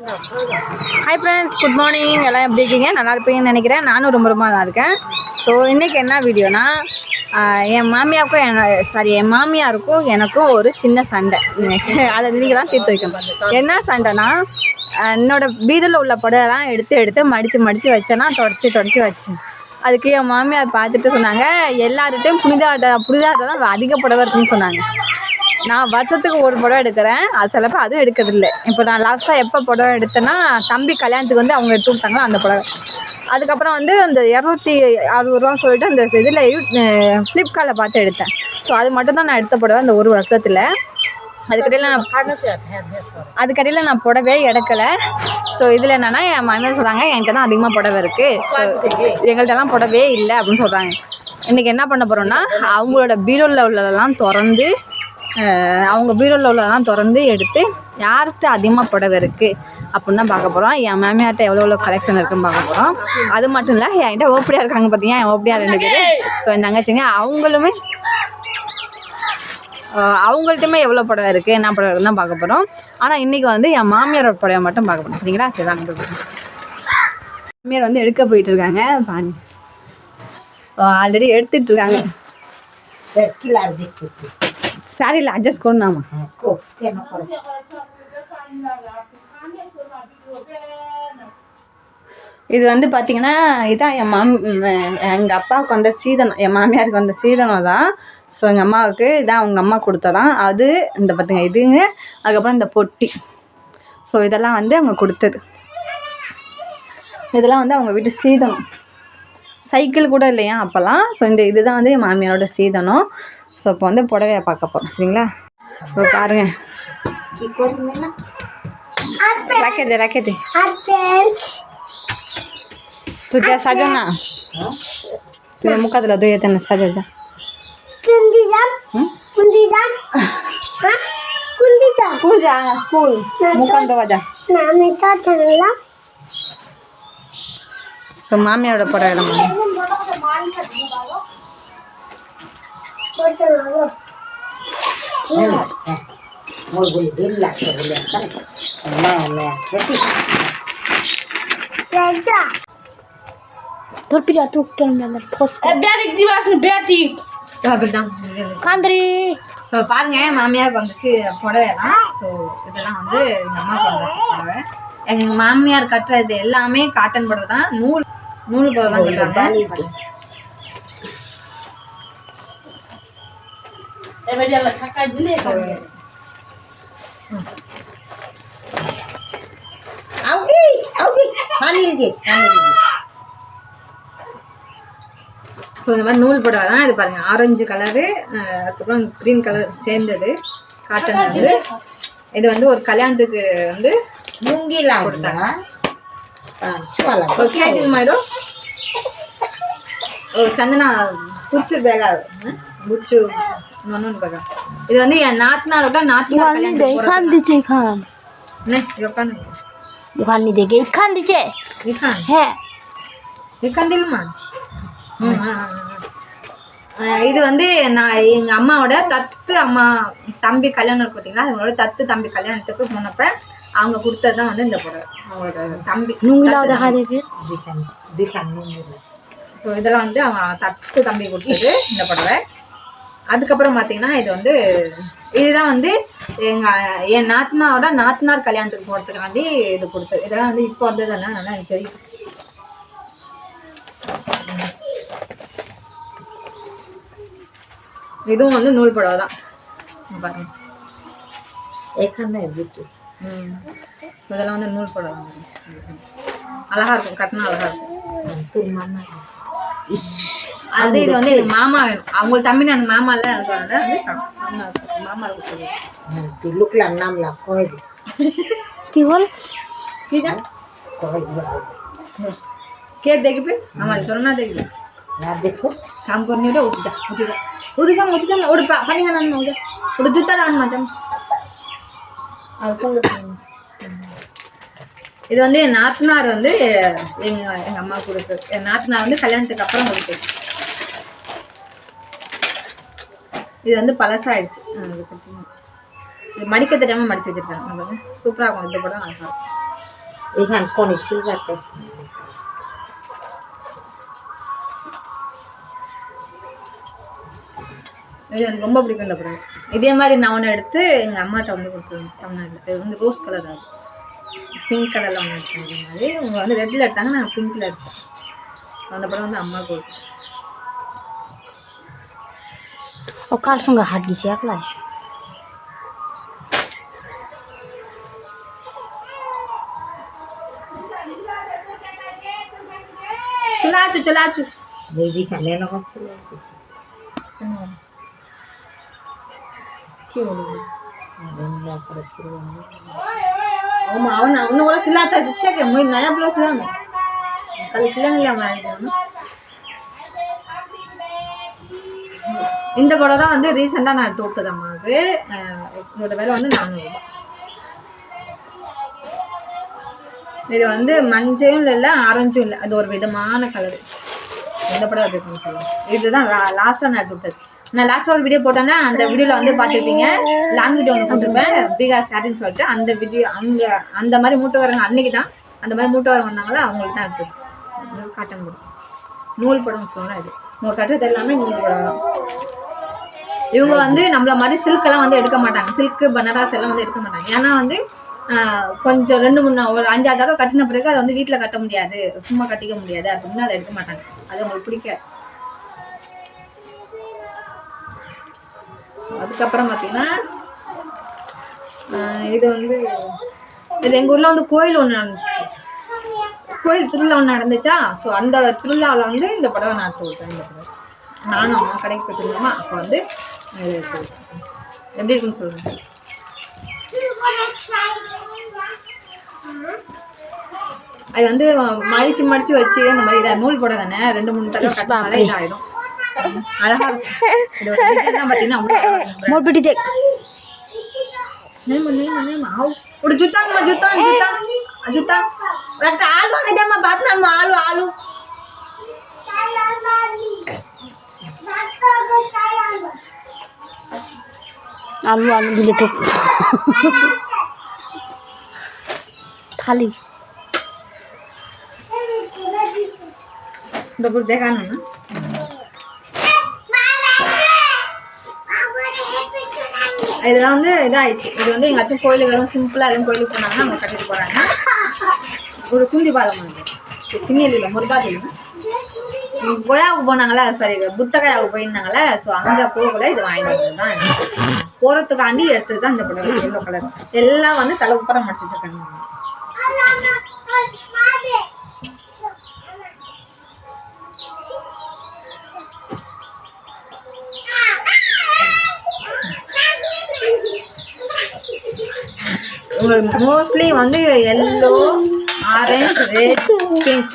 Hi friends, good morning. எல்லாம் எப்படி இருக்கீங்க? நல்லா இருப்பீங்கன்னு நினைக்கிறேன். நானும் ரொம்ப நல்லா இருக்கேன். ஸோ இன்றைக்கி என்ன வீடியோனா, என் மாமியாருக்கும் எனக்கும் ஒரு சின்ன சண்டை. அதை நீங்கள் தான் தீர்த்து வைக்கணும். என்ன சண்டைனா, என்னோடய பீரோவில் உள்ள புடவைலாம் எடுத்து மடித்து வச்சேன்னா தொடச்சி வச்சேன். அதுக்கு என் மாமியார் பார்த்துட்டு சொன்னாங்க, எல்லார்கிட்டையும் புனிதாட்ட தான் அதிக புடவை இருக்குன்னு சொன்னாங்க. நான் வருஷத்துக்கு ஒரு புடவை எடுக்கிறேன், அது சிலப்போ அதுவும் எடுக்கிறதில்ல. இப்போ நான் லாஸ்ட்டாக எப்போ புடவை எடுத்தேன்னா, தம்பி கல்யாணத்துக்கு வந்து அவங்க எடுத்து விட்டாங்களோ அந்த புடவை. அதுக்கப்புறம் வந்து அந்த 260 சொல்லிட்டு அந்த இதில் ஃப்ளிப்கார்ட்டில் பார்த்து எடுத்தேன். ஸோ அது மட்டும் தான் நான் எடுத்த புடவை அந்த ஒரு வருஷத்தில். அதுக்கடையில் நான் புடவே எடுக்கலை. ஸோ இதில் என்னென்னா, என் மாமியார் சொல்கிறாங்க, என்கிட்ட தான் அதிகமாக புடவை இருக்குது, எங்கள்கிட்டலாம் புடவே இல்லை அப்படின்னு சொல்கிறாங்க. இன்றைக்கி என்ன பண்ண போகிறோன்னா, அவங்களோட பீரோவில் உள்ளதெல்லாம் திறந்து எடுத்து யார்கிட்ட அதிகமாக புடவை இருக்குது அப்படின்னு தான் பார்க்க போகிறோம். என் மாமியார்கிட்ட எவ்வளோ கலெக்ஷன் இருக்குன்னு பார்க்க போகிறோம். அது மட்டும் இல்லை, என்கிட்ட ஓப்படியாக இருக்காங்க பார்த்தீங்க, என் ஓப்படியாக 2 பேர். ஸோ என் தங்கச்சிங்க அவங்கள்ட்டுமே எவ்வளோ புடவை இருக்குது, என்ன புடவை இருக்குன்னு தான் பார்க்க போகிறோம். ஆனால் இன்றைக்கி வந்து என் மாமியாரோட புடவை மட்டும் பார்க்க போகிறோம். சரிங்களா? சரி தான். மாமியார் வந்து எடுக்க போயிட்டுருக்காங்க பாருங்க. ஆல்ரெடி எடுத்துகிட்ருக்காங்க. சாரியில் அட்ஜஸ்ட் கொண்டாமா. இது வந்து பார்த்திங்கன்னா, இதான் எங்கள் அப்பாவுக்கு வந்த சீதனம், என் மாமியாருக்கு வந்த சீதனம் தான். ஸோ எங்கள் அம்மாவுக்கு இதான் அவங்க அம்மா கொடுத்ததான். அது இந்த பார்த்திங்க இதுங்க. அதுக்கப்புறம் இந்த பொட்டி. ஸோ இதெல்லாம் வந்து அவங்க கொடுத்தது. இதெல்லாம் வந்து அவங்க வீட்டு சீதனம். சைக்கிள் கூட இல்லையா அப்போல்லாம். ஸோ இதுதான் வந்து என் மாமியாரோட சீதனம். ஸோ இப்போ வந்து புடவையை பார்க்க போகிறோம். சரிங்களா? இப்போ பாருங்கள். राखे तुझ्या साजव ना, तुझ्या मुखातला दो येते ना, साजव जा. स्कूल मुखान दो जा. सो मामियारोட புடவை பாருங்க. மாமியாருக்கு வந்து புடவைலாம். ஸோ இதெல்லாம் வந்து எங்கள் அம்மாவுக்கு வந்து புடவை. எங்கள் மாமியார் கட்டுறது எல்லாமே காட்டன் புடவை தான். நூல் புடவை தான் கட்டுறாங்க. ஸோ இந்த மாதிரி நூல் புடவை தான். இது பாருங்கள், ஆரஞ்சு கலரு, அதுக்கப்புறம் க்ரீன் கலர் சேர்ந்தது காட்டன். வந்து இது வந்து ஒரு கல்யாணத்துக்கு வந்து முங்கிலாம் கொடுத்தாங்க. மேடம் ஒரு சந்தனா புச்சு பேகா புச்சு नॉन बघा. இது வந்து என் நாத்தனாரோட நாத்தனார் கல்யாணம் दिचे खान नहीं दुकान नहीं देखे खान दिचे खान है खान दिल मान. இது வந்து நான் எங்கள் அம்மாவோட தம்பி கல்யாணம் இருக்கு பார்த்தீங்களா, அவங்களோட தம்பி கல்யாணத்துக்கு போனப்ப அவங்க கொடுத்தது தான் வந்து இந்த புடவை. அவங்களோட தம்பி. ஸோ இதெல்லாம் வந்து அவங்க தம்பி கொடுத்தது இந்த புடவை. அதுக்கப்புறம் பார்த்தீங்கன்னா, இதுதான் வந்து என் நாத்தனார் கல்யாணத்துக்கு போகிறதுக்காண்டி இது கொடுத்தது. இதெல்லாம் வந்து இப்போ வந்ததுன்னா நல்லா எனக்கு தெரியும். இதுவும் வந்து நூல் புடவை தான் பாருங்க. இதெல்லாம் வந்து நூல் புடவை தான். அழகாக இருக்கும், கட்டினா அழகாக இருக்கும். அது இது வந்து எனக்கு மாமா வேணும். அவங்களுக்கு தம்பி நான் மாமா இல்லை மாமா लुकला नाम ला कोई की बोल ठीक है के देख पे हमारे चलना देख यार देखो काम करने दे. उठ जा उड़ पानी का नाम हो जा उड़ जूता डाल मत. இது வந்து என் நாத்தனார் வந்து எங்கள் அம்மா கொடுத்தது. என் நாத்தனார் வந்து கல்யாணத்துக்கு அப்புறம் கொடுத்தது. இது வந்து பழசாயிடுச்சு. இது மடிக்க தெரியாமல் மடித்து வச்சுருக்காங்க. சூப்பராக இருக்கும். இந்த படம் நல்லா இருக்கும். এখান কোনে সিলভারটা இது எனக்கு ரொம்ப பிடிக்கும் இந்த புடவை. இதே மாதிரி நான் ஒன்று எடுத்து எங்கள் அம்மாட்ட வந்து கொடுத்துருவேன் தமிழ்நாட்டில். இது வந்து ரோஸ் கலர் ஆகும், பிங்க் கலரில் ஒன்று எடுத்தேன். இதே மாதிரி இவங்க வந்து ரெட்டில் எடுத்தாங்க, நான் பிங்க்கில் எடுத்தேன். அந்த படம் வந்து அம்மா கொடுத்தேன். ও কার সঙ্গে হাট গেছি একলাই? চলে আছো দিদি খানে না করছিল কি বলবো না করেছিল ஆமா அவன் இன்னும் கூட சிலாத்தா வச்சே முய் நயா ப்ளவுஸ் தான் கல் சிலங்கல மாதிரி. இந்த படம் தான் வந்து ரீசெண்டாக நான் எடுத்து விட்டது அம்மாவுக்கு. இதோட விலை வந்து 400 ரூபாய். இது வந்து மஞ்சளும் இல்லை ஆரஞ்சும் இல்லை, அது ஒரு விதமான கலரு. இந்த படம் எடுத்துன்னு சொல்லுவேன். இதுதான் லாஸ்ட்டாக நான் எடுத்து விட்டது. நான் லாஸ்ட்டாக ஒரு வீடியோ போட்டேன்னா அந்த வீடியோவில் வந்து பார்த்துருப்பீங்க. லாங் வீடியோ ஒன்று போட்டிருப்பேன் பீகார் சாரின்னு சொல்லிட்டு. அந்த வீடியோ அந்த மாதிரி மூட்டை வரவங்க அன்றைக்கி தான் அந்த மாதிரி மூட்டை வரவங்க வந்தாங்களோ அவங்களுக்கு தான் எடுத்தது. காட்டன் படம் நூல் படம்னு சொன்னால் இது உங்கள் கட்டுறது எல்லாமே நூல் படம் தான். இவங்க வந்து நம்மள மாதிரி சில்கெல்லாம் வந்து எடுக்க மாட்டாங்க, சில்க்கு பனாரஸ் எல்லாம் வந்து எடுக்க மாட்டாங்க. ஏன்னா வந்து கொஞ்சம் 2-3 ஒரு 5-6 தடவை கட்டின பிறகு அதை வந்து வீட்டில் கட்ட முடியாது, சும்மா கட்டிக்க முடியாது அப்படின்னு அதை எடுக்க மாட்டாங்க. அது அவங்களுக்கு பிடிக்காது. அதுக்கப்புறம் பார்த்தீங்கன்னா இது வந்து இது எங்கள் ஊரில் வந்து கோயில் ஒன்று நடந்துச்சு, கோயில் திருவிழா ஒன்று நடந்துச்சா. ஸோ அந்த திருவிழாவில் வந்து இந்த படவை நான் எடுத்து விட்டேன். இந்த படம் நானும் அம்மா கடைக்கு போயிட்டுருந்தோமா, அப்போ வந்து இது எடுத்து விட்டேன். எப்படி இருக்குன்னு சொல்லுங்கள். அது வந்து மடிச்சு வச்சு அந்த மாதிரி இதாக நூல் போட தானே 2-3 தடவை கட்டினாலே இதாகிடும். அழகா இருக்கும். பார்த்தீங்கன்னா ఇప్పుడు జుత్తాను একটা আলু అనేదమ్మా బాత్నాను ఆలు আলু আলু দিলে তো খালি দুপুর দেখানো না இதெல்லாம் வந்து இதாகிடுச்சு. இது வந்து எங்காச்சும் கோயிலுக்கு சிம்பிளாக எதுவும் கோயிலுக்கு போனாங்கன்னா அவங்க கட்டிட்டு போகிறாங்க. ஒரு குந்தி பாலம் வந்து பின்னியில் முருகாதேவி கோயாவுக்கு போனாங்களா, சரி புத்தகையாவுக்கு போயிருந்தாங்களே. ஸோ அங்கே போகல, இது வாங்கிட்டு தான் போகிறதுக்காண்டி எடுத்தது தான் இந்த படம். எல்லோ கலர் எல்லாம் வந்து தலை உப்பரம் மடிச்சு வச்சுருக்காங்க. உங்களுக்கு மோஸ்ட்லி வந்து yellow, orange, red, pink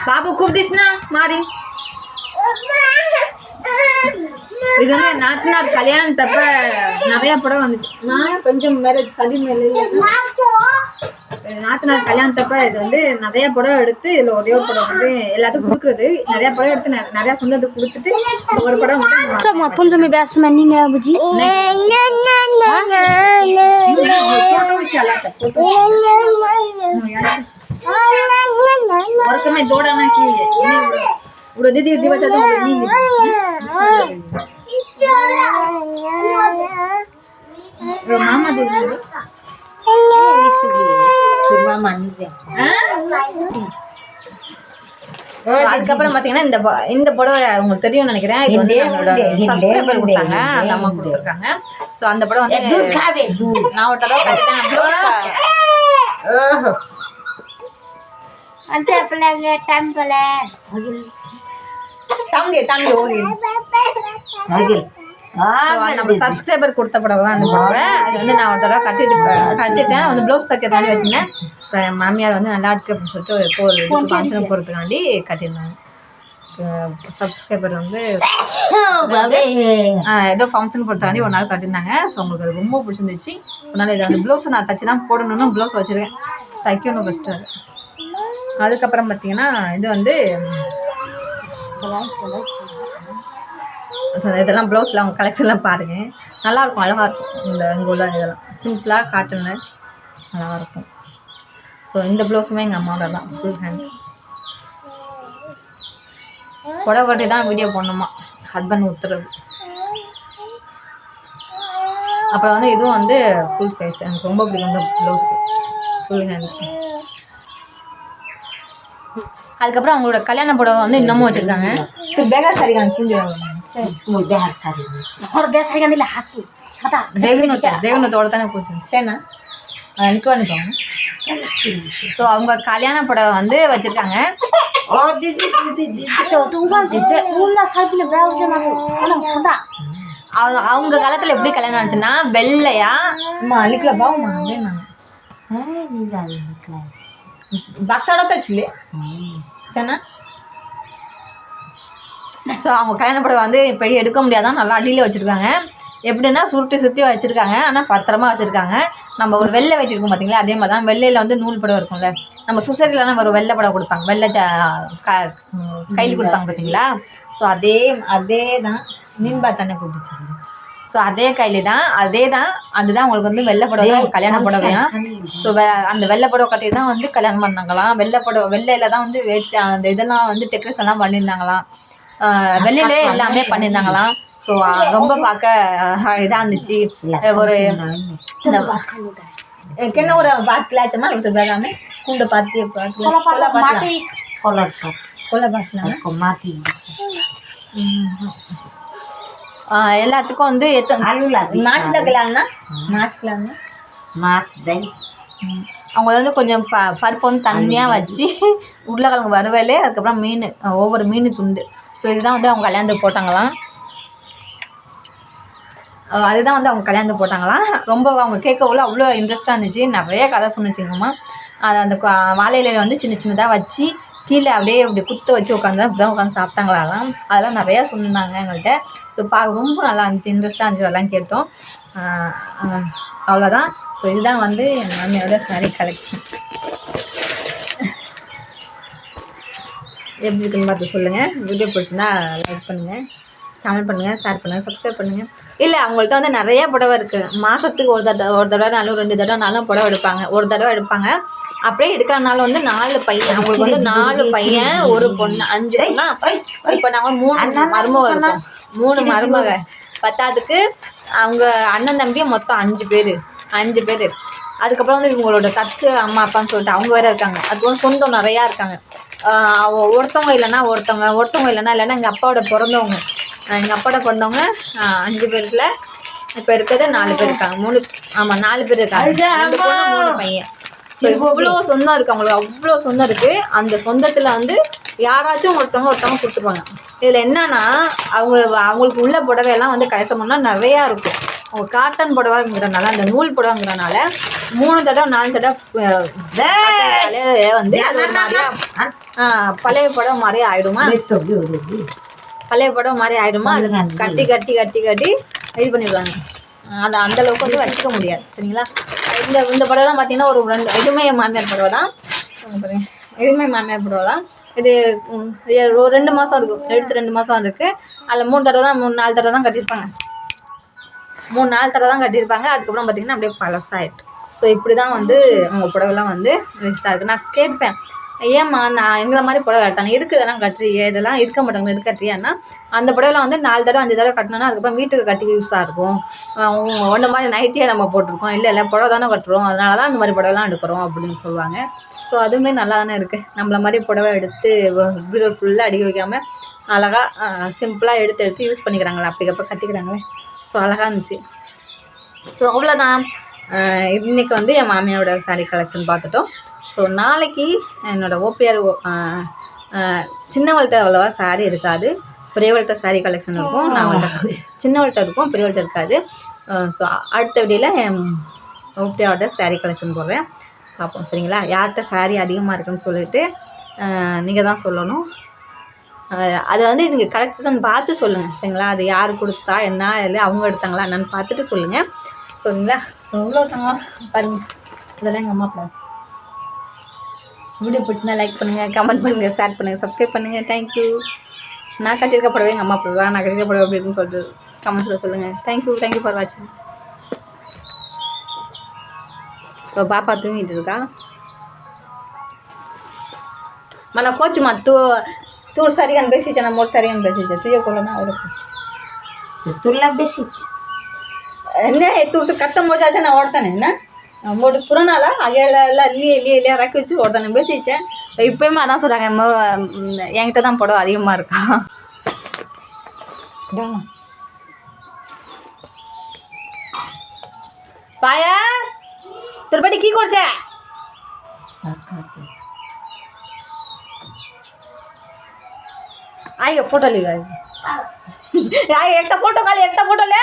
Babu கூப்பிட்டுச்சுன்னா மாறி. இது வந்து நாத்தனார் கல்யாணத்தப்ப நிறைய படம் வந்துச்சு. நான் கொஞ்சம் மேரேஜ் சதி மேலே நாத்தனார் கல்யாணத்தப்ப இது வந்து நிறைய படம் எடுத்து இதில் ஒரே ஒரு படம் வந்து எல்லாத்துக்கும் கொடுக்குறது. நிறைய படம் எடுத்து நிறையா சொந்தத்துக்கு கொடுத்துட்டு ஒரு படம் கொஞ்சம் பேசுமா நீங்கள் புஜி ஒருக்கமே தோடானா ஒரு தீதி திவசம் மாமா அதுக்கப்புறம் பாத்தீங்கன்னா இந்த புடவை உங்களுக்கு தெரியும் நினைக்கிறேன். இது வந்து சப்ஸ்கிரைபர் கொடுத்தாங்க, அந்த அம்மா கொடுத்துருக்காங்க. ஸோ அந்த படம் வந்து நான் ஒரு தடவை தம்பி ஓகே நம்ம சப்ஸ்கிரைபர் கொடுத்த படம் தான் அந்த புடவை. அது வந்து நான் ஒரு தடவை கட்டிட்டேன். வந்து ப்ளவுஸ் தைக்கிறதாண்டி வச்சுருந்தேன். மாமியார் வந்து நல்லா இருக்கு அப்படின்னு சொல்லிட்டு ஒரு ஃபங்க்ஷன் போகிறதுக்காண்டி கட்டியிருந்தாங்க. சப்ஸ்கிரைபர் வந்து ஏதோ ஃபங்க்ஷன் போகிறதுக்காண்டி ஒரு நாள் கட்டியிருந்தாங்க. ஸோ உங்களுக்கு அது ரொம்ப பிடிச்சிருந்துச்சு. ஒரு நாள் இது அந்த ப்ளவுஸை நான் தைச்சி தான் போடணும்னு ப்ளவுஸ் வச்சுருக்கேன், தைக்கணும் ஃபஸ்ட்டு. அதுக்கப்புறம் பார்த்தீங்கன்னா இது வந்து ஸோ இதெல்லாம் ப்ளவுஸில் அவங்க கலெக்ஷன்லாம் பாருங்கள், நல்லாயிருக்கும், அழகாக இருக்கும். இங்கே உள்ள இதெல்லாம் சிம்பிளாக காட்டனு நல்லாயிருக்கும் இருக்கும். ஸோ இந்த ப்ளவுஸுமே எங்கள் அம்மாவோட தான், ஃபுல் ஹேண்ட். புடவை கட்டி தான் வீடியோ போடணுமா, ஹஸ்பண்ட் ஊற்றுறது. அப்புறம் வந்து இதுவும் வந்து ஃபுல் சைஸ், எனக்கு ரொம்ப பிடிக்கும் இந்த ப்ளவுஸு, ஃபுல் ஹேண்ட். அதுக்கப்புறம் அவங்களோட கல்யாண புடவை வந்து இன்னமும் வச்சுருக்காங்க. பேகர் சாரி காங்க கிஞ்சி बेहार सारी और बेस है नहीं हास तू छाता தேவனத்தோட தானே கூச்சு சரிண்ணா நிற்கவான்னு. ஸோ அவங்க கல்யாண புடவை வந்து வச்சுருக்காங்க. ओ दीदी दीदी तो तू कौन सी उल्ला साइड में ब्लाउज के मारे कलम छाता அவங்க காலத்தில் எப்படி கல்யாணம் ஆச்சுன்னா வெள்ளையா அழிக்கல பாவமா அப்படின்னாங்க. है नहीं जाने निकला பக்ஸாட தச்சுலே சரிண்ணா. ஸோ அவங்க கல்யாண புடவை வந்து இப்போ எடுக்க முடியாதான், நல்லா அடியில் வச்சுருக்காங்க. எப்படின்னா சுருட்டி வச்சுருக்காங்க, ஆனால் பத்திரமா வச்சுருக்காங்க. நம்ம ஒரு வெள்ளை வெட்டி இருக்கும் பார்த்தீங்களா, அதே மாதிரி தான் வெள்ளையில் வந்து நூல் புடவை இருக்கும்ல, நம்ம சொசைட்டிலலாம் ஒரு வெள்ளை புடவை கொடுப்பாங்க, வெள்ளை கையில் கொடுப்பாங்க பார்த்தீங்களா. ஸோ அதே தான் மீன்பா தானே கூப்பிடுச்சு. ஸோ அதே கையில் தான் அதுதான் அவங்களுக்கு வந்து வெள்ளை புடவை கல்யாண புடவையாம். ஸோ அந்த வெள்ளை புடவை கட்டி தான் வந்து கல்யாணம் பண்ணாங்களாம். வெள்ளையில் தான் வந்து அந்த இதெல்லாம் வந்து டெக்கரேஷன்லாம் பண்ணியிருந்தாங்களாம், வெள்ளையிலே எல்லாமே பண்ணியிருந்தாங்களாம். ஸோ ரொம்ப பார்க்க இதாக இருந்துச்சு. ஒரு என்ன ஒரு பாட்டிலாச்சமா எல்லாமே கூண்டை பார்த்து எல்லாத்துக்கும் வந்து மார்ச்ல அவங்க வந்து கொஞ்சம் பருப்பு வந்து தண்ணியாக வச்சு உருளைக்கிழங்கு வறுவல், அதுக்கப்புறம் மீன், ஒவ்வொரு மீன் துண்டு. ஸோ இதுதான் வந்து அவங்க கல்யாணத்துக்கு போட்டாங்களாம். அதுதான் வந்து அவங்க கல்யாணத்துக்கு போட்டாங்களாம். ரொம்ப அவங்க கேட்கவுள்ள அவ்வளோ இன்ட்ரெஸ்ட்டாக இருந்துச்சு, நிறைய கதை சொன்னிச்சிங்கம்மா. அது அந்த வாழை இலையில வந்து சின்ன சின்னதாக வச்சு கீழே அப்படியே அப்படி குத்த வச்சு உட்காந்து சாப்பிட்டாங்களாம். அதெல்லாம் நிறையா சொன்னாங்க எங்கள்கிட்ட. ஸோ ரொம்ப நல்லா இருந்துச்சு, இன்ட்ரெஸ்ட்டாக இருந்துச்சு, அதெல்லாம் கேட்டோம். அவ்வளோதான். ஸோ இதுதான் வந்து என் மாமியோட சாரீ கலெக்ஷன். எப்படி இருக்குன்னு பார்த்து சொல்லுங்கள். வீடியோ பிடிச்சிருந்தா லைக் பண்ணுங்கள், கமெண்ட் பண்ணுங்கள், ஷேர் பண்ணுங்கள், சப்ஸ்கிரைப் பண்ணுங்கள். இல்லை அவங்கள்ட்ட வந்து நிறையா புடவை இருக்குது. மாதத்துக்கு ஒரு தடவை நாளும் 2 தடவைனாலும் புடவை எடுப்பாங்க. ஒரு தடவை எடுப்பாங்க. அப்படியே எடுக்கிறனால வந்து 4 பையன், அவங்களுக்கு வந்து 4 பையன் 1 பொண்ணு, 5 பொண்ணா. இப்போ நாங்கள் 3 மருமக இருக்கோம், 3 மருமக. பத்தாவதுக்கு அவங்க அண்ணன் தம்பி மொத்தம் 5 பேர். அதுக்கப்புறம் வந்து இவங்களோட தத்து அம்மா அப்பான்னு சொல்லிட்டு அவங்க வேறு இருக்காங்க. அதுக்கப்புறம் சொந்தம் நிறையா இருக்காங்க. ஒருத்தவங்க இல்லைன்னா எங்கள் அப்பாவோட பிறந்தவங்க, எங்கள் அப்பாவோட பிறந்தவங்க 5 பேருக்குல இப்போ இருக்கிறது 4 பேர் இருக்காங்க. 4 பேர் இருக்காங்க, 2 பொண்ணு 3 பையன். ஸோ இவ்வளோ சொந்தம் இருக்குது அவங்களுக்கு, அவ்வளோ சொந்தம் இருக்குது. அந்த சொந்தத்தில் வந்து யாராச்சும் ஒருத்தவங்க கொடுத்துருவாங்க. இதில் என்னன்னா அவங்களுக்கு உள்ள புடவையெல்லாம் வந்து கலெக்ஷன் பண்ணால் நிறையா இருக்கும். அவங்க காட்டன் புடவைங்கிறனால, அந்த நூல் புடவைங்கிறனால 3 தடவை 4 தடவை வந்து அது ஒரு மாதிரியா பழைய புடவை மாதிரி ஆகிடுமா, அது கட்டி இது பண்ணிடுவாங்க. அந்த அளவுக்கு வந்து வச்சுக்க முடியாது. சரிங்களா. இந்த புடவைலாம் பார்த்தீங்கன்னா ஒரு 2 எதுவுமே மாமியார் புடவை தான். இது 2 மாதம் இருக்கும், எடுத்து 2 மாதம் இருக்குது. அதில் 3 தடவை தான் 4 தடவை தான் கட்டியிருப்பாங்க. 3-4 தடவை தான் கட்டியிருப்பாங்க. அதுக்கப்புறம் பார்த்திங்கன்னா அப்படியே பழசாயிட்டு. ஸோ இப்படி தான் வந்து அவங்க புடவைலாம் வந்து வேஸ்ட்டாக இருக்குது. நான் கேட்பேன், ஏம்மா நான் எங்களை மாதிரி புடவை எடுத்தாங்க, எதுக்கு இதெல்லாம் கட்டுறீங்க, இதெல்லாம் இருக்க மாட்டாங்க, எதுக்கு கட்டுறியான்னா, அந்த புடவைலாம் வந்து 4 தடவை 5 தடவை கட்டினோன்னா அதுக்கப்புறம் வீட்டுக்கு கட்டி யூஸாக இருக்கும். ஒன்று மாதிரி நைட்டியே நம்ம போட்டிருக்கோம், இல்லை புடவை தானே கட்டுறோம், அதனால தான் அந்த மாதிரி புடவைலாம் எடுக்கிறோம் அப்படின்னு சொல்லுவாங்க. ஸோ அதுவுமே நல்லா தானே இருக்குது. நம்மள மாதிரி புடவை எடுத்து பீரோ ஃபுல்லாக அடிக்க வைக்காமல் அழகாக சிம்பிளாக எடுத்து யூஸ் பண்ணிக்கிறாங்களே, அப்பக்கப்போ கட்டிக்கிறாங்களே. ஸோ அழகாக இருந்துச்சு. ஸோ அவ்வளோதான். இன்றைக்கி வந்து என் மாமியாரோட சாரீ கலெக்ஷன் பார்த்துட்டோம். ஸோ நாளைக்கு என்னோடய ஓபிஆர் சின்னவள்கிட்ட அவ்வளோவா சாரீ இருக்காது, பெரியவள்கிட்ட சாரீ கலெக்ஷன் இருக்கும். சின்னவள்கிட்ட இருக்கும், பெரியவள்கிட்ட இருக்காது. ஸோ அடுத்த வீடியோவில் என் ஓபிஆரோட சாரீ கலெக்ஷன் போடுறேன், பார்ப்போம். சரிங்களா. யார்கிட்ட சாரீ அதிகமாக இருக்குன்னு சொல்லிட்டு நீங்கள் தான் சொல்லணும். அதை வந்து நீங்கள் கலெக்ஷன் பார்த்து சொல்லுங்கள். சரிங்களா. அது யார் கொடுத்தா என்ன, இல்லை அவங்க எடுத்தாங்களா என்னன்னு பார்த்துட்டு சொல்லுங்கள். சரிங்களா. எவ்வளோ தாங்க பாருங்க, இதெல்லாம் எங்கள் அம்மா அப்பா. வீடியோ பிடிச்சிருந்தா லைக் பண்ணுங்கள், கமெண்ட் பண்ணுங்கள், ஷேர் பண்ணுங்கள், சப்ஸ்கிரைப் பண்ணுங்கள். தேங்க்யூ. நான் கட்டியிருக்க புடவை எங்கள் அம்மா புடவை நான் கட்டியிருக்க புடவை அப்படி இருக்குன்னு சொல்லிட்டு கமெண்ட்ஸில் சொல்லுங்கள். தேங்க்யூ ஃபார் வாட்சிங். இப்போ பாப்பா தூங்கிட்டு இருக்கா. మన కోచ్ మా తూర్ సరిగా అనిపిస్తుంది మూడు సరిగా అనిపిస్తుంది తుయ్యకోలనా तुला बेसी नहीं तू तो खत्म हो जाए ना ओढ़ताने ना मोटे पुराना ला आगे लिए रखी वச்சு ஓடுதானே பேசிச்சேன். இப்போயுமே அதான் சொல்கிறாங்க என்கிட்ட தான் படம் அதிகமாக இருக்கா. পায়া তোর বাড়ি কি করছে? आइए फोटो ले आइए একটা ফটো খালি একটা ফটো লে